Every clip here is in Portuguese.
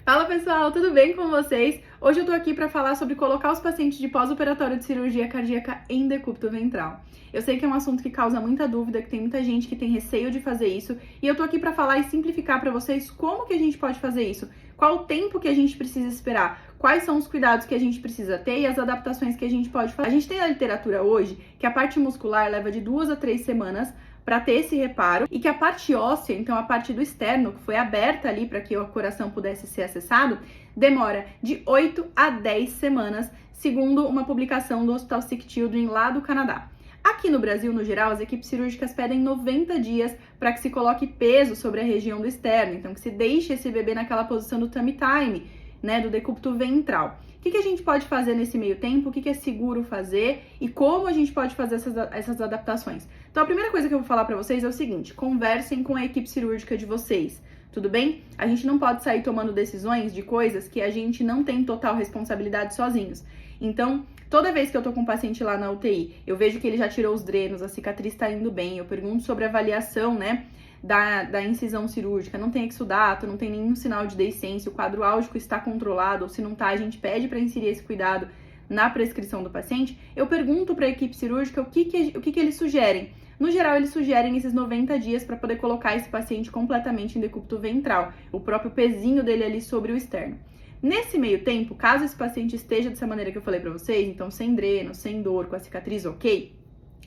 Fala pessoal, tudo bem com vocês? Hoje eu tô aqui para falar sobre colocar os pacientes de pós-operatório de cirurgia cardíaca em decúbito ventral. Eu sei que é um assunto que causa muita dúvida, que tem muita gente que tem receio de fazer isso, e eu tô aqui para falar e simplificar para vocês como que a gente pode fazer isso, qual o tempo que a gente precisa esperar, quais são os cuidados que a gente precisa ter e as adaptações que a gente pode fazer. A gente tem na literatura hoje que a parte muscular leva de 2 a 3 semanas para ter esse reparo, e que a parte óssea, então a parte do externo, que foi aberta ali para que o coração pudesse ser acessado, demora de 8 a 10 semanas, segundo uma publicação do Hospital Sick Children lá do Canadá. Aqui no Brasil, no geral, as equipes cirúrgicas pedem 90 dias para que se coloque peso sobre a região do externo, então que se deixe esse bebê naquela posição do tummy time, né, do decúbito ventral. O que a gente pode fazer nesse meio tempo? O que é seguro fazer e como a gente pode fazer essas adaptações? Então, a primeira coisa que eu vou falar para vocês é o seguinte: conversem com a equipe cirúrgica de vocês, tudo bem? A gente não pode sair tomando decisões de coisas que a gente não tem total responsabilidade sozinhos. Então, toda vez que eu tô com um paciente lá na UTI, eu vejo que ele já tirou os drenos, a cicatriz tá indo bem, eu pergunto sobre a avaliação, né, da incisão cirúrgica, não tem exudato, não tem nenhum sinal de deiscência, o quadro álgico está controlado, ou se não tá, a gente pede para inserir esse cuidado na prescrição do paciente. Eu pergunto para a equipe cirúrgica o que eles sugerem. No geral, eles sugerem esses 90 dias para poder colocar esse paciente completamente em decúbito ventral, o próprio pezinho dele ali sobre o externo. Nesse meio tempo, caso esse paciente esteja dessa maneira que eu falei para vocês, então sem dreno, sem dor, com a cicatriz ok,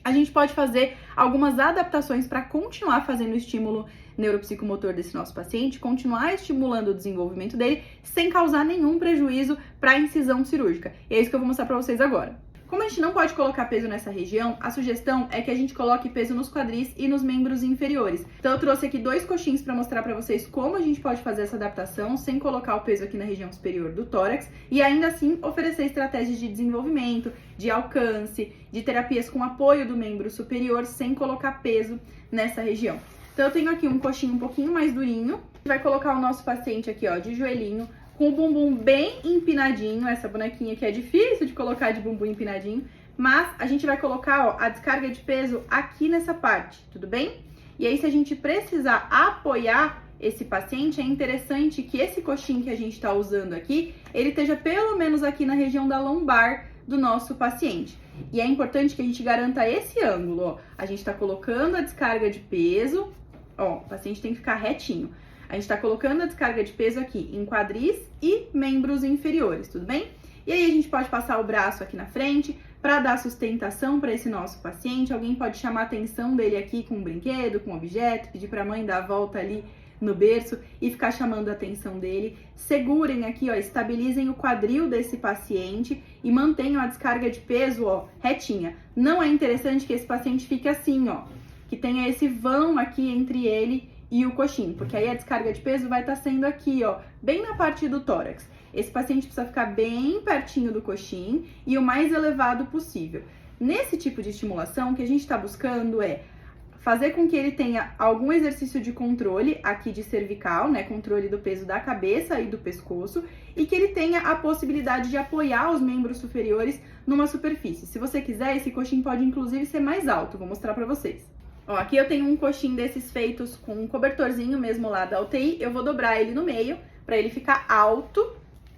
a gente pode fazer algumas adaptações para continuar fazendo o estímulo neuropsicomotor desse nosso paciente, continuar estimulando o desenvolvimento dele sem causar nenhum prejuízo para a incisão cirúrgica. E é isso que eu vou mostrar para vocês agora. Como a gente não pode colocar peso nessa região, a sugestão é que a gente coloque peso nos quadris e nos membros inferiores. Então eu trouxe aqui 2 coxins para mostrar para vocês como a gente pode fazer essa adaptação sem colocar o peso aqui na região superior do tórax e ainda assim oferecer estratégias de desenvolvimento, de alcance, de terapias com apoio do membro superior sem colocar peso nessa região. Então eu tenho aqui um coxinho um pouquinho mais durinho, vai colocar o nosso paciente aqui, ó, de joelhinho, com o bumbum bem empinadinho, essa bonequinha aqui é difícil de colocar de bumbum empinadinho, mas a gente vai colocar, ó, a descarga de peso aqui nessa parte, tudo bem? E aí, se a gente precisar apoiar esse paciente, é interessante que esse coxinho que a gente tá usando aqui, ele esteja pelo menos aqui na região da lombar do nosso paciente. E é importante que a gente garanta esse ângulo, ó. A gente tá colocando a descarga de peso, ó, o paciente tem que ficar retinho. A gente tá colocando a descarga de peso aqui em quadris e membros inferiores, tudo bem? E aí a gente pode passar o braço aqui na frente para dar sustentação para esse nosso paciente. Alguém pode chamar a atenção dele aqui com um brinquedo, com um objeto, pedir para a mãe dar a volta ali no berço e ficar chamando a atenção dele. Segurem aqui, ó, estabilizem o quadril desse paciente e mantenham a descarga de peso, ó, retinha. Não é interessante que esse paciente fique assim, ó, que tenha esse vão aqui entre ele e o coxim, porque aí a descarga de peso vai estar sendo aqui, ó, bem na parte do tórax. Esse paciente precisa ficar bem pertinho do coxim e o mais elevado possível. Nesse tipo de estimulação, o que a gente está buscando é fazer com que ele tenha algum exercício de controle aqui de cervical, né, controle do peso da cabeça e do pescoço, e que ele tenha a possibilidade de apoiar os membros superiores numa superfície. Se você quiser, esse coxim pode inclusive ser mais alto, vou mostrar para vocês. Ó, aqui eu tenho um coxim desses feitos com um cobertorzinho mesmo lá da UTI, eu vou dobrar ele no meio para ele ficar alto,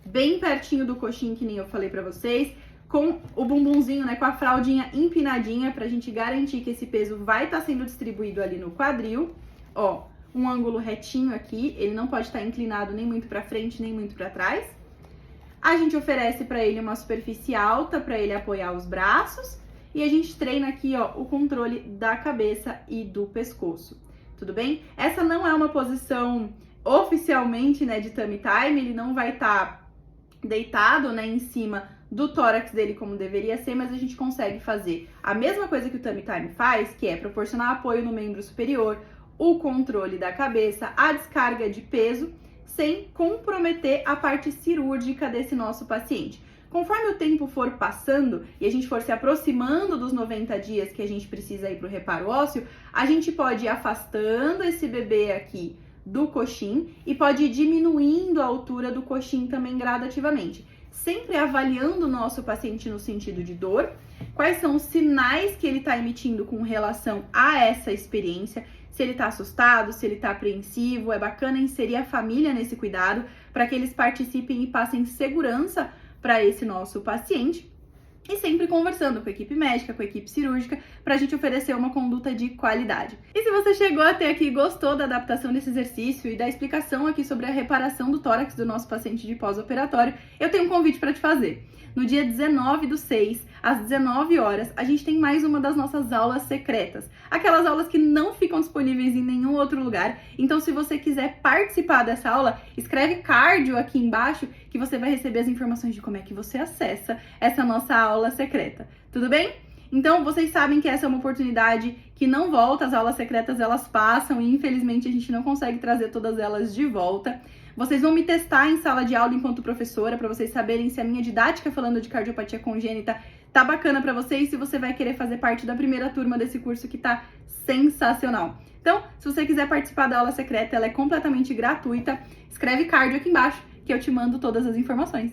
bem pertinho do coxim, que nem eu falei para vocês, com o bumbumzinho, né, com a fraldinha empinadinha pra gente garantir que esse peso vai estar sendo distribuído ali no quadril. Ó, um ângulo retinho aqui, ele não pode estar inclinado nem muito para frente, nem muito para trás. A gente oferece para ele uma superfície alta para ele apoiar os braços. E a gente treina aqui, ó, o controle da cabeça e do pescoço, tudo bem? Essa não é uma posição oficialmente, né, de tummy time, ele não vai estar deitado, né, em cima do tórax dele como deveria ser, mas a gente consegue fazer a mesma coisa que o tummy time faz, que é proporcionar apoio no membro superior, o controle da cabeça, a descarga de peso, sem comprometer a parte cirúrgica desse nosso paciente. Conforme o tempo for passando e a gente for se aproximando dos 90 dias que a gente precisa ir para o reparo ósseo, a gente pode ir afastando esse bebê aqui do coxim e pode ir diminuindo a altura do coxim também gradativamente. Sempre avaliando o nosso paciente no sentido de dor, quais são os sinais que ele está emitindo com relação a essa experiência, se ele tá assustado, se ele tá apreensivo. É bacana inserir a família nesse cuidado para que eles participem e passem segurança para esse nosso paciente. E sempre conversando com a equipe médica, com a equipe cirúrgica, para a gente oferecer uma conduta de qualidade. E se você chegou até aqui e gostou da adaptação desse exercício e da explicação aqui sobre a reparação do tórax do nosso paciente de pós-operatório, eu tenho um convite para te fazer. No dia 19/6, às 19 horas, a gente tem mais uma das nossas aulas secretas. Aquelas aulas que não ficam disponíveis em nenhum outro lugar. Então, se você quiser participar dessa aula, escreve cardio aqui embaixo que você vai receber as informações de como é que você acessa essa nossa aula secreta. Tudo bem? Então, vocês sabem que essa é uma oportunidade que não volta, as aulas secretas elas passam e infelizmente a gente não consegue trazer todas elas de volta. Vocês vão me testar em sala de aula enquanto professora, para vocês saberem se a minha didática falando de cardiopatia congênita tá bacana para vocês, se você vai querer fazer parte da primeira turma desse curso que tá sensacional. Então, se você quiser participar da aula secreta, ela é completamente gratuita. Escreve cardio aqui embaixo que eu te mando todas as informações.